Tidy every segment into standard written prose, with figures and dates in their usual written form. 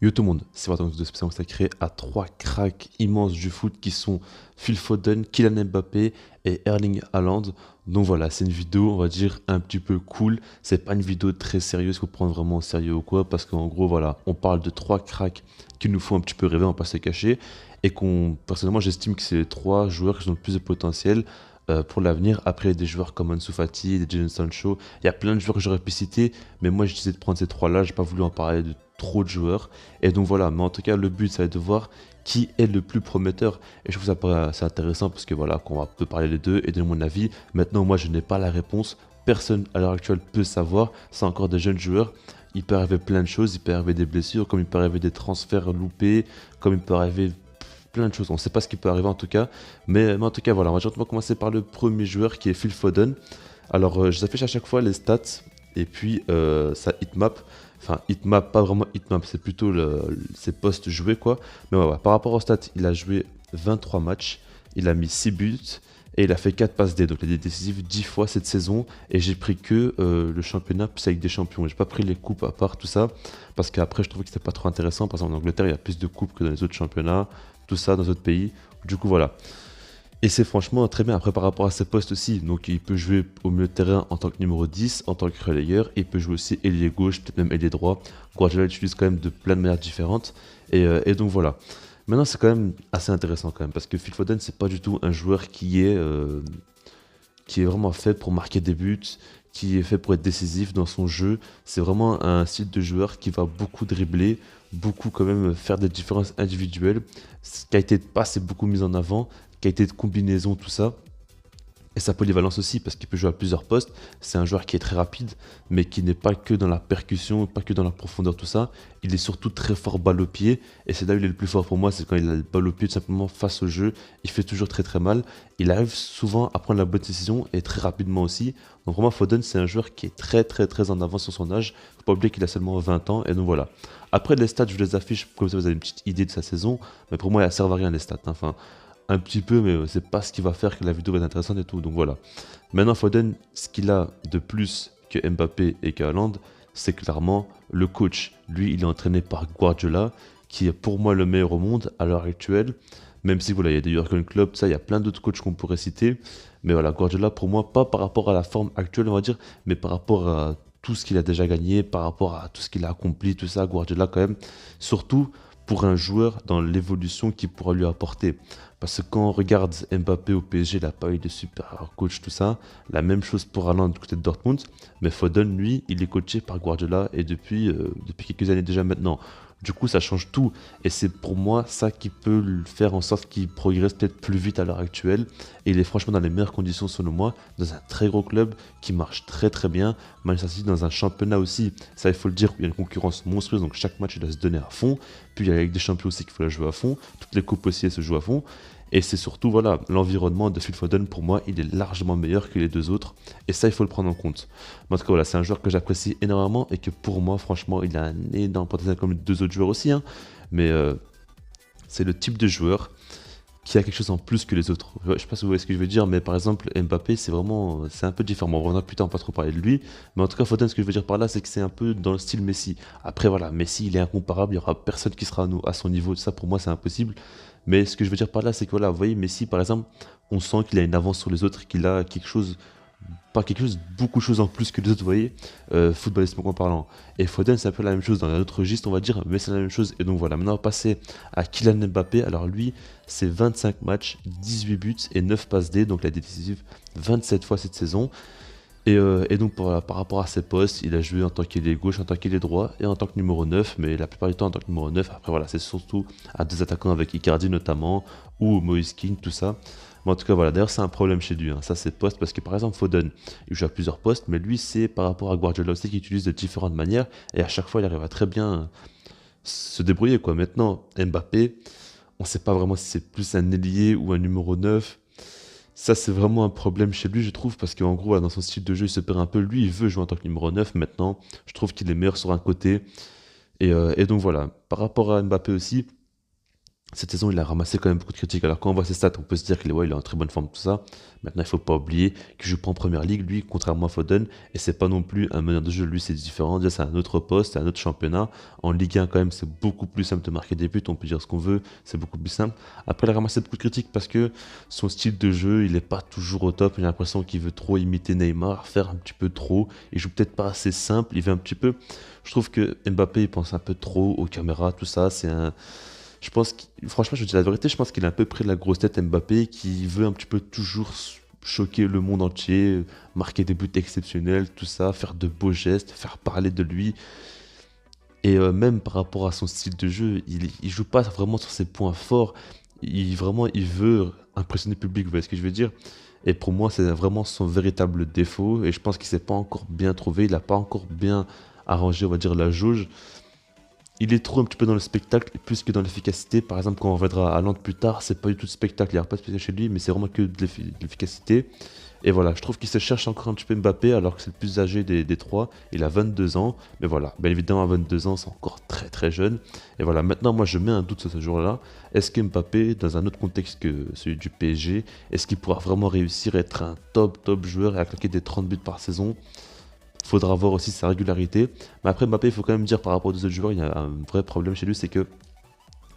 Yo tout le monde, c'est Valentin de spécial consacré à trois cracks immenses du foot qui sont Phil Foden, Kylian Mbappé et Erling Haaland. Donc voilà, c'est une vidéo, on va dire, un petit peu cool. C'est pas une vidéo très sérieuse qu'il faut prendre vraiment au sérieux ou quoi, parce qu'en gros, voilà, on parle de trois cracks qui nous font un petit peu rêver, on va pas se cacher, et personnellement, j'estime que c'est les trois joueurs qui ont le plus de potentiel pour l'avenir. Après, il y a des joueurs comme Ansu Fati, des Jadon Sancho, il y a plein de joueurs que j'aurais pu citer, mais moi, je disais de prendre ces trois-là, j'ai pas voulu en parler de trop de joueurs. Et donc voilà, mais en tout cas, le but, ça va être de voir qui est le plus prometteur. Et je trouve ça assez intéressant parce que voilà, qu'on va peut parler les deux et donner mon avis. Maintenant, moi, je n'ai pas la réponse. Personne à l'heure actuelle peut savoir. C'est encore des jeunes joueurs. Il peut arriver plein de choses. Il peut arriver des blessures, comme il peut arriver des transferts loupés, comme il peut arriver plein de choses. On ne sait pas ce qui peut arriver en tout cas. Mais en tout cas, voilà, on va gentiment commencer par le premier joueur qui est Phil Foden. Alors, je vous affiche à chaque fois les stats et puis sa hitmap. Enfin, hitmap, pas vraiment hitmap, c'est plutôt ses postes joués, quoi. Mais ouais, ouais, par rapport aux stats, il a joué 23 matchs, il a mis 6 buts et il a fait 4 passes D. Donc, il est décisif 10 fois cette saison. Et j'ai pris que le championnat plus avec des champions. J'ai pas pris les coupes à part tout ça parce qu'après, je trouvais que c'était pas trop intéressant. Par exemple, en Angleterre, il y a plus de coupes que dans les autres championnats, tout ça dans les autres pays. Du coup, voilà. Et c'est franchement très bien. Après, par rapport à ses postes aussi, donc il peut jouer au milieu de terrain en tant que numéro 10, en tant que relayeur, et il peut jouer aussi ailier gauche, peut-être même ailier droit. Guardiola l'utilise quand même de plein de manières différentes. Et donc voilà. Maintenant, c'est quand même assez intéressant quand même, parce que Phil Foden, c'est pas du tout un joueur qui est vraiment fait pour marquer des buts, qui est fait pour être décisif dans son jeu. C'est vraiment un style de joueur qui va beaucoup dribbler, beaucoup quand même faire des différences individuelles. Qualité de passe est beaucoup mise en avant, qualité de combinaison, tout ça. Et sa polyvalence aussi, parce qu'il peut jouer à plusieurs postes. C'est un joueur qui est très rapide, mais qui n'est pas que dans la percussion, pas que dans la profondeur, tout ça. Il est surtout très fort balle au pied. Et c'est là où il est le plus fort pour moi, c'est quand il a le balle au pied, tout simplement face au jeu. Il fait toujours très très mal. Il arrive souvent à prendre la bonne décision et très rapidement aussi. Donc vraiment, Foden, c'est un joueur qui est très très très en avance sur son âge. Faut pas oublier qu'il a seulement 20 ans. Et donc voilà. Après, les stats, je vous les affiche, comme ça vous avez une petite idée de sa saison. Mais pour moi, elles servent à rien, les stats, hein. Enfin, un petit peu, mais c'est pas ce qui va faire que la vidéo va être intéressante et tout. Donc voilà. Maintenant, Foden, ce qu'il a de plus que Mbappé et qu'Haaland, c'est clairement le coach. Lui, il est entraîné par Guardiola, qui est pour moi le meilleur au monde à l'heure actuelle. Même si voilà, il y a des Jürgen Klopp, ça, il y a plein d'autres coachs qu'on pourrait citer. Mais voilà, Guardiola, pour moi, pas par rapport à la forme actuelle, on va dire, mais par rapport à tout ce qu'il a déjà gagné, par rapport à tout ce qu'il a accompli, tout ça, Guardiola quand même. Surtout pour un joueur dans l'évolution qu'il pourra lui apporter. Parce que quand on regarde Mbappé au PSG, il n'a pas eu de super coach, tout ça. La même chose pour Haaland du côté de Dortmund. Mais Foden, lui, il est coaché par Guardiola et depuis quelques années déjà maintenant. Du coup, ça change tout. Et c'est pour moi ça qui peut le faire en sorte qu'il progresse peut-être plus vite à l'heure actuelle. Et il est franchement dans les meilleures conditions selon moi, dans un très gros club qui marche très très bien. Manchester City dans un championnat aussi, ça il faut le dire, il y a une concurrence monstrueuse, donc chaque match il doit se donner à fond. Puis il y a la Ligue des Champions aussi qu'il faut la jouer à fond. Toutes les coupes aussi elles se jouent à fond. Et c'est surtout, voilà, l'environnement de Phil Foden, pour moi, il est largement meilleur que les deux autres. Et ça, il faut le prendre en compte. Mais en tout cas, voilà, c'est un joueur que j'apprécie énormément et que pour moi, franchement, il a un énorme potentiel comme les deux autres joueurs aussi, hein. Mais c'est le type de joueur qui a quelque chose en plus que les autres. Je sais pas si vous voyez ce que je veux dire, mais par exemple, Mbappé, c'est un peu différent. On va plus tard, on va pas trop parler de lui. Mais en tout cas, Foden, ce que je veux dire par là, c'est que c'est un peu dans le style Messi. Après, voilà, Messi, il est incomparable. Il y aura personne qui sera à son niveau. Ça, pour moi, c'est impossible. Mais ce que je veux dire par là, c'est que voilà, vous voyez, Messi, par exemple, on sent qu'il a une avance sur les autres, qu'il a quelque chose, pas quelque chose, beaucoup de choses en plus que les autres, vous voyez, footballistiquement parlant. Et Foden, c'est un peu la même chose dans un autre registre, on va dire, mais c'est la même chose. Et donc voilà, maintenant on va passer à Kylian Mbappé. Alors lui, c'est 25 matchs, 18 buts et 9 passes D, donc la décisive 27 fois cette saison. Et donc par rapport à ses postes, il a joué en tant qu'ailier gauche, en tant qu'ailier droit et en tant que numéro 9, mais la plupart du temps en tant que numéro 9. Après voilà, c'est surtout à deux attaquants avec Icardi notamment, ou Moïse Kean, tout ça. Mais en tout cas voilà, d'ailleurs c'est un problème chez lui, hein, ça c'est postes, parce que par exemple Foden, il joue à plusieurs postes, mais lui c'est par rapport à Guardiola aussi qu'il utilise de différentes manières, et à chaque fois il arrive à très bien se débrouiller quoi. Maintenant, Mbappé, on ne sait pas vraiment si c'est plus un ailier ou un numéro 9. Ça, c'est vraiment un problème chez lui, je trouve, parce qu'en gros, dans son style de jeu, il se perd un peu. Lui, il veut jouer en tant que numéro 9 maintenant. Je trouve qu'il est meilleur sur un côté. Et donc voilà. Par rapport à Mbappé aussi, Cette saison, il a ramassé quand même beaucoup de critiques. Alors, quand on voit ses stats, on peut se dire qu'il ouais, il est en très bonne forme, tout ça. Maintenant, il faut pas oublier qu'il joue pas en première ligue, lui, contrairement à Foden. Et c'est pas non plus un meneur de jeu. Lui, c'est différent. Déjà, c'est un autre poste, c'est un autre championnat. En Ligue 1, quand même, c'est beaucoup plus simple de marquer des buts. On peut dire ce qu'on veut. C'est beaucoup plus simple. Après, il a ramassé beaucoup de critiques parce que son style de jeu, il est pas toujours au top. J'ai l'impression qu'il veut trop imiter Neymar, faire un petit peu trop. Il joue peut-être pas assez simple. Il veut un petit peu. Je trouve que Mbappé, il pense un peu trop aux caméras, tout ça. Je pense franchement, je dis la vérité, je pense qu'il a un peu pris de la grosse tête Mbappé, qui veut un petit peu toujours choquer le monde entier, marquer des buts exceptionnels, tout ça, faire de beaux gestes, faire parler de lui. Et même par rapport à son style de jeu, il joue pas vraiment sur ses points forts. Vraiment, il veut impressionner le public, vous voyez ce que je veux dire? Et pour moi, c'est vraiment son véritable défaut. Et je pense qu'il s'est pas encore bien trouvé, il n'a pas encore bien arrangé, on va dire, la jauge. Il est trop un petit peu dans le spectacle plus que dans l'efficacité. Par exemple, quand on reviendra à Lens plus tard, c'est pas du tout de spectacle, il n'y a pas de spectacle chez lui, mais c'est vraiment que de l'efficacité. Et voilà, je trouve qu'il se cherche encore un petit peu Mbappé alors que c'est le plus âgé des trois. Il a 22 ans, mais voilà, bien évidemment à 22 ans, c'est encore très très jeune. Et voilà, maintenant moi je mets un doute sur ce jour-là. Est-ce que Mbappé, dans un autre contexte que celui du PSG, est-ce qu'il pourra vraiment réussir à être un top joueur et à claquer des 30 buts par saison? Faudra voir aussi sa régularité. Mais après Mbappé, il faut quand même dire par rapport aux autres joueurs, il y a un vrai problème chez lui, c'est que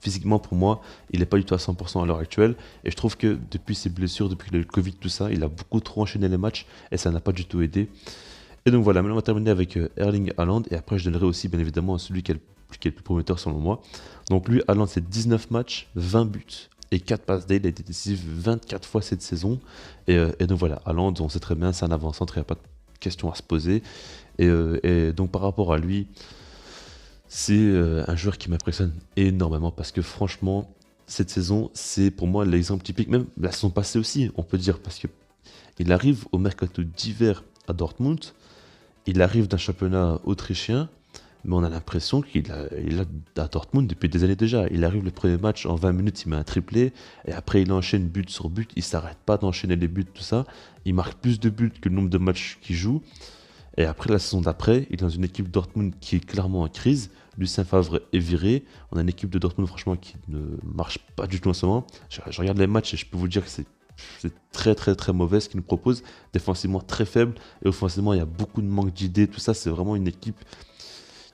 physiquement pour moi, il n'est pas du tout à 100% à l'heure actuelle. Et je trouve que depuis ses blessures, depuis le Covid, tout ça, il a beaucoup trop enchaîné les matchs et ça n'a pas du tout aidé. Et donc voilà, maintenant on va terminer avec Erling Haaland. Et après je donnerai aussi bien évidemment à celui qui est le plus prometteur selon moi. Donc lui, Haaland, c'est 19 matchs, 20 buts et 4 passes D. Il a été décisif 24 fois cette saison. Et donc voilà, Haaland, on sait très bien, c'est un avant-centre, il n'y a pas de question à se poser. Et donc par rapport à lui, c'est un joueur qui m'impressionne énormément parce que franchement, cette saison, c'est pour moi l'exemple typique, même la saison passée aussi, on peut dire, parce que il arrive au mercato d'hiver à Dortmund, il arrive d'un championnat autrichien, mais on a l'impression il est à Dortmund depuis des années déjà. Il arrive le premier match, en 20 minutes, il met un triplé, et après il enchaîne but sur but, il s'arrête pas d'enchaîner les buts, tout ça. Il marque plus de buts que le nombre de matchs qu'il joue. Et après, la saison d'après, il est dans une équipe Dortmund qui est clairement en crise. Lucien Favre est viré. On a une équipe de Dortmund, franchement, qui ne marche pas du tout en ce moment. Je regarde les matchs et je peux vous dire que c'est très très très mauvais ce qu'ils nous proposent. Défensivement très faible et offensivement il y a beaucoup de manque d'idées. Tout ça, c'est vraiment une équipe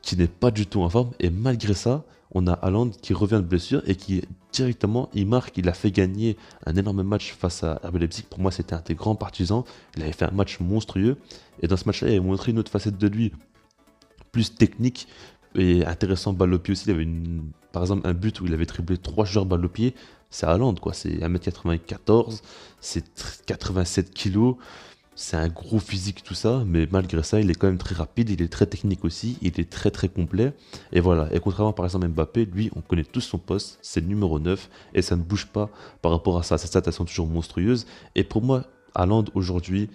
qui n'est pas du tout en forme. Et malgré ça, on a Haaland qui revient de blessure et qui directement, il marque, il a fait gagner un énorme match face à RB Leipzig. Pour moi, c'était un des grands partisans. Il avait fait un match monstrueux. Et dans ce match-là, il a montré une autre facette de lui, plus technique et intéressant balle au pied aussi. Il avait par exemple un but où il avait triplé 3 joueurs balle au pied. C'est Haaland, quoi. C'est 1m94, c'est 87 kilos. C'est un gros physique, tout ça, mais malgré ça, il est quand même très rapide, il est très technique aussi, il est très très complet. Et voilà, et contrairement par exemple à Mbappé, lui, on connaît tous son poste, c'est le numéro 9, et ça ne bouge pas par rapport à ça. Ses stats, elles sont toujours monstrueuses. Et pour moi, Haaland, aujourd'hui,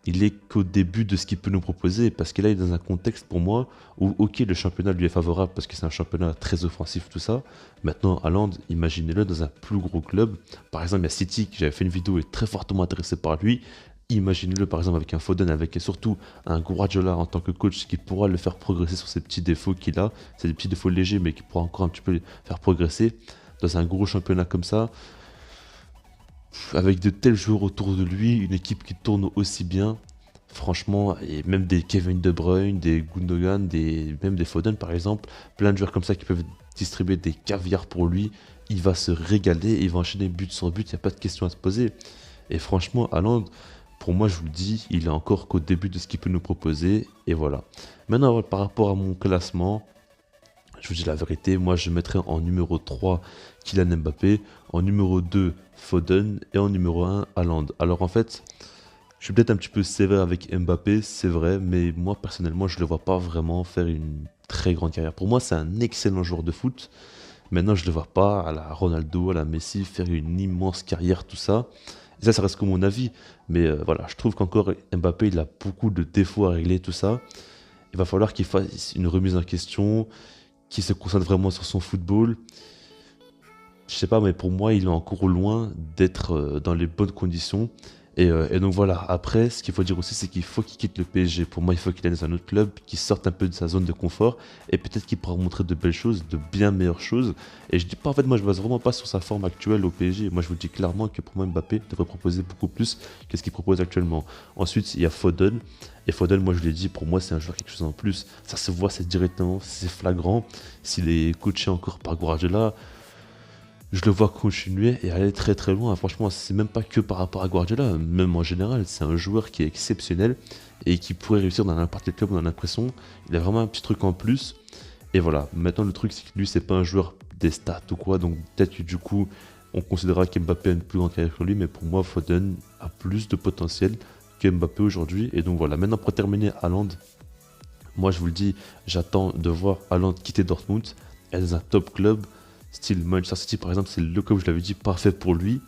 il est qu'au début de ce qu'il peut nous proposer, parce que là, il est dans un contexte pour moi où, ok, le championnat lui est favorable, parce que c'est un championnat très offensif, tout ça. Maintenant, Haaland, imaginez-le dans un plus gros club. Par exemple, il y a City, qui j'avais fait une vidéo, est très fortement intéressé par lui. Imaginez-le par exemple avec un Foden, avec et surtout un Guardiola en tant que coach qui pourra le faire progresser sur ses petits défauts qu'il a. C'est des petits défauts légers mais qui pourra encore un petit peu le faire progresser dans un gros championnat comme ça. Avec de tels joueurs autour de lui, une équipe qui tourne aussi bien. Franchement, et même des Kevin De Bruyne, des Gundogan, même des Foden par exemple, plein de joueurs comme ça qui peuvent distribuer des caviars pour lui. Il va se régaler, il va enchaîner but sur but, il n'y a pas de question à se poser. Et franchement, Haaland, pour moi, je vous le dis, il est encore qu'au début de ce qu'il peut nous proposer. Et voilà. Maintenant, par rapport à mon classement, je vous dis la vérité, moi je mettrais en numéro 3 Kylian Mbappé, en numéro 2 Foden et en numéro 1 Haaland. Alors en fait, je suis peut-être un petit peu sévère avec Mbappé, c'est vrai, mais moi personnellement, je ne le vois pas vraiment faire une très grande carrière. Pour moi, c'est un excellent joueur de foot. Maintenant, je ne le vois pas à la Ronaldo, à la Messi, faire une immense carrière, tout ça. Et ça reste que mon avis. Mais voilà, je trouve qu'encore Mbappé, il a beaucoup de défauts à régler, tout ça. Il va falloir qu'il fasse une remise en question, qu'il se concentre vraiment sur son football. Je sais pas, mais pour moi, il est encore loin d'être dans les bonnes conditions. Et donc voilà, après, ce qu'il faut dire aussi, c'est qu'il faut qu'il quitte le PSG. Pour moi, il faut qu'il aille dans un autre club, qu'il sorte un peu de sa zone de confort, et peut-être qu'il pourra montrer de belles choses, de bien meilleures choses. Et je dis pas, en fait, moi, je base vraiment pas sur sa forme actuelle au PSG. Moi, je vous dis clairement que pour moi, Mbappé devrait proposer beaucoup plus que ce qu'il propose actuellement. Ensuite, il y a Foden. Et Foden, moi, je l'ai dit, pour moi, c'est un joueur quelque chose en plus. Ça se voit, c'est directement, c'est flagrant. S'il est coaché encore par Guardiola, je le vois continuer et aller très très loin. Franchement, c'est même pas que par rapport à Guardiola, même en général, c'est un joueur qui est exceptionnel et qui pourrait réussir dans n'importe quel club, on a l'impression. Il a vraiment un petit truc en plus. Et voilà, maintenant le truc, c'est que lui, c'est pas un joueur des stats ou quoi, donc peut-être que du coup, on considérera qu'Mbappé a une plus grande carrière que lui, mais pour moi, Foden a plus de potentiel que Mbappé aujourd'hui. Et donc voilà, maintenant pour terminer, Haaland, moi je vous le dis, j'attends de voir Haaland quitter Dortmund, être dans un top club. Style Manchester City par exemple, c'est le club, je l'avais dit, parfait pour lui.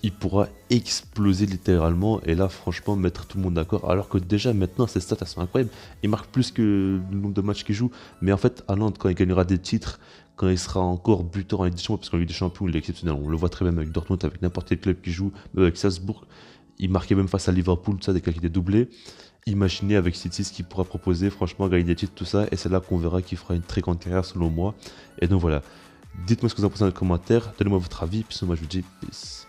Il pourra exploser littéralement et là franchement mettre tout le monde d'accord. Alors que déjà maintenant ses stats elles sont incroyables. Il marque plus que le nombre de matchs qu'il joue. Mais en fait Haaland quand il gagnera des titres, quand il sera encore buteur en Ligue des Champions, parce qu'en Ligue des Champions il est exceptionnel. On le voit très bien avec Dortmund, avec n'importe quel club qui joue, même avec Salzbourg. Il marquait même face à Liverpool, tout ça, dès qu'il était doublé. Imaginez avec City ce qu'il pourra proposer, franchement, gagner des titres, tout ça. Et c'est là qu'on verra qu'il fera une très grande carrière selon moi. Et donc voilà. Dites-moi ce que vous en pensez dans les commentaires. Donnez-moi votre avis. Puis moi je vous dis peace.